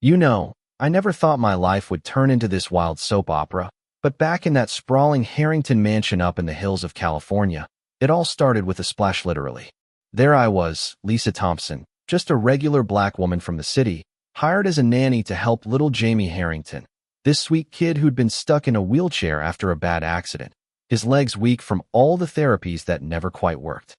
You know, I never thought my life would turn into this wild soap opera, but back in that sprawling Harrington mansion up in the hills of California, it all started with a splash literally. There I was, Lisa Thompson, just a regular black woman from the city, hired as a nanny to help little Jamie Harrington, this sweet kid who'd been stuck in a wheelchair after a bad accident, his legs weak from all the therapies that never quite worked.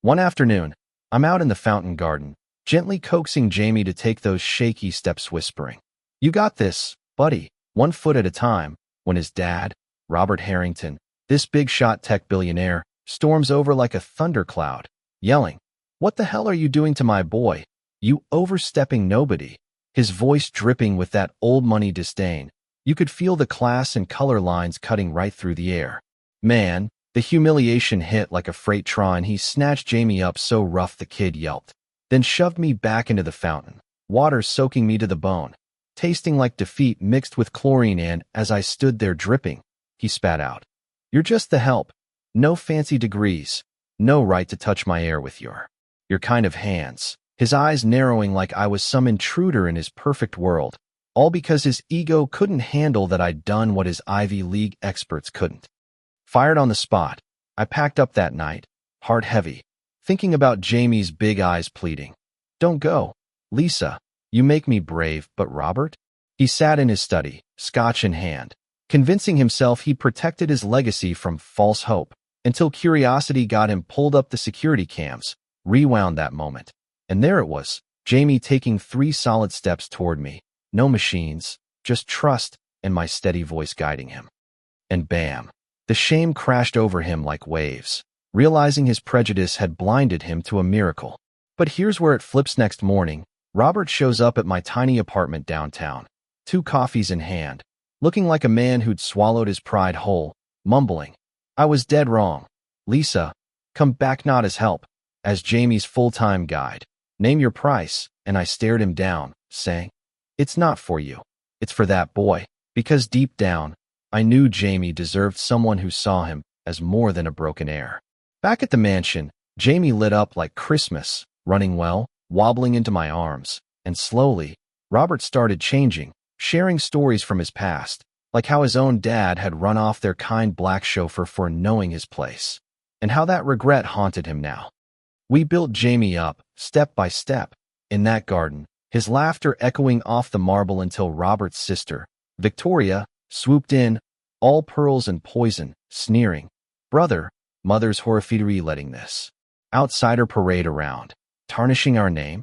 One afternoon, I'm out in the fountain garden, gently coaxing Jamie to take those shaky steps, whispering, "You got this, buddy," 1 foot at a time, when his dad, Robert Harrington, this big-shot tech billionaire, storms over like a thundercloud, yelling, "What the hell are you doing to my boy? You overstepping nobody," his voice dripping with that old money disdain. You could feel the class and color lines cutting right through the air. Man, the humiliation hit like a freight train. He snatched Jamie up so rough the kid yelped, then shoved me back into the fountain, water soaking me to the bone, tasting like defeat mixed with chlorine, and as I stood there dripping, he spat out, "You're just the help. No fancy degrees. No right to touch my air with your kind of hands," his eyes narrowing like I was some intruder in his perfect world, all because his ego couldn't handle that I'd done what his Ivy League experts couldn't. Fired on the spot, I packed up that night, heart heavy, thinking about Jamie's big eyes pleading, "Don't go, Lisa. You make me brave." But Robert? He sat in his study, scotch in hand, convincing himself he protected his legacy from false hope, until curiosity got him pulled up the security cams, rewound that moment. And there it was, Jamie taking 3 solid steps toward me. No machines, just trust and my steady voice guiding him. And bam, the shame crashed over him like waves, realizing his prejudice had blinded him to a miracle. But here's where it flips. Next morning, Robert shows up at my tiny apartment downtown, 2 coffees in hand, looking like a man who'd swallowed his pride whole, mumbling, "I was dead wrong. Lisa, come back not as help, as Jamie's full-time guide. Name your price." And I stared him down, saying, "It's not for you. It's for that boy." Because deep down, I knew Jamie deserved someone who saw him as more than a broken heir. Back at the mansion, Jamie lit up like Christmas, running well, wobbling into my arms, and slowly, Robert started changing, sharing stories from his past, like how his own dad had run off their kind black chauffeur for knowing his place, and how that regret haunted him now. We built Jamie up, step by step, in that garden, his laughter echoing off the marble until Robert's sister, Victoria, swooped in, all pearls and poison, sneering, "Brother, mother's horrifidry letting this outsider parade around, tarnishing our name?"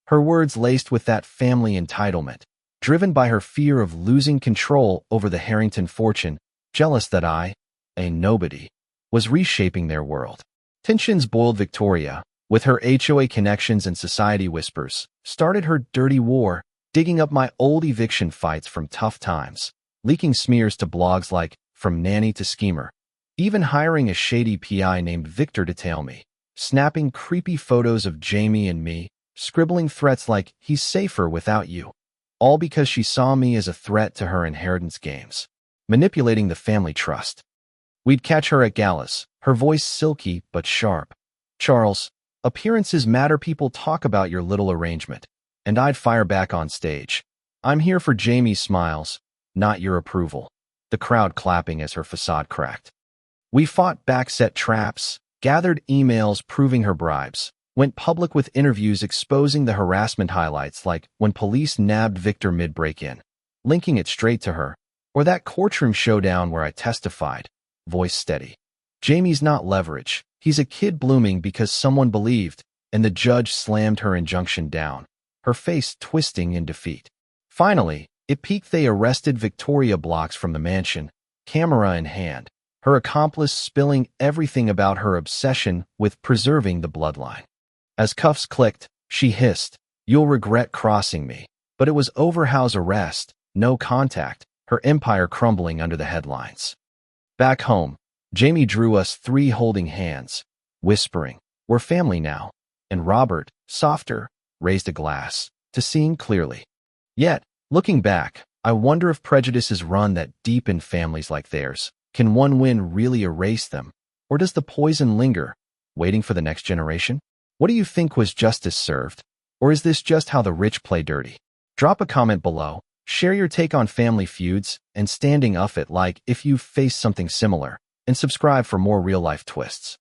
Her words laced with that family entitlement, driven by her fear of losing control over the Harrington fortune, jealous that I, a nobody, was reshaping their world. Tensions boiled. Victoria, with her HOA connections and society whispers, started her dirty war, digging up my old eviction fights from tough times, leaking smears to blogs like From Nanny to Schemer, even hiring a shady PI named Victor to tail me, snapping creepy photos of Jamie and me, scribbling threats like, "He's safer without you," all because she saw me as a threat to her inheritance games, manipulating the family trust. We'd catch her at galas, her voice silky but sharp. "Charles, appearances matter. People talk about your little arrangement." And I'd fire back on stage, "I'm here for Jamie's smiles, not your approval." The crowd clapping as her facade cracked. We fought back, set traps, gathered emails proving her bribes, went public with interviews exposing the harassment highlights, like when police nabbed Victor mid-break-in, linking it straight to her, or that courtroom showdown where I testified, voice steady, "Jamie's not leverage. He's a kid blooming because someone believed," and the judge slammed her injunction down, her face twisting in defeat. Finally, it peaked. They arrested Victoria blocks from the mansion, camera in hand, her accomplice spilling everything about her obsession with preserving the bloodline. As cuffs clicked, she hissed, "You'll regret crossing me." But it was over. House arrest, no contact, her empire crumbling under the headlines. Back home, Jamie drew us 3 holding hands, whispering, "We're family now." And Robert, softer, raised a glass, to seeing clearly. Yet, looking back, I wonder if prejudices run that deep in families like theirs. Can one win really erase them? Or does the poison linger, waiting for the next generation? What do you think? Was justice served? Or is this just how the rich play dirty? Drop a comment below, share your take on family feuds and standing up it like if you've faced something similar, and subscribe for more real-life twists.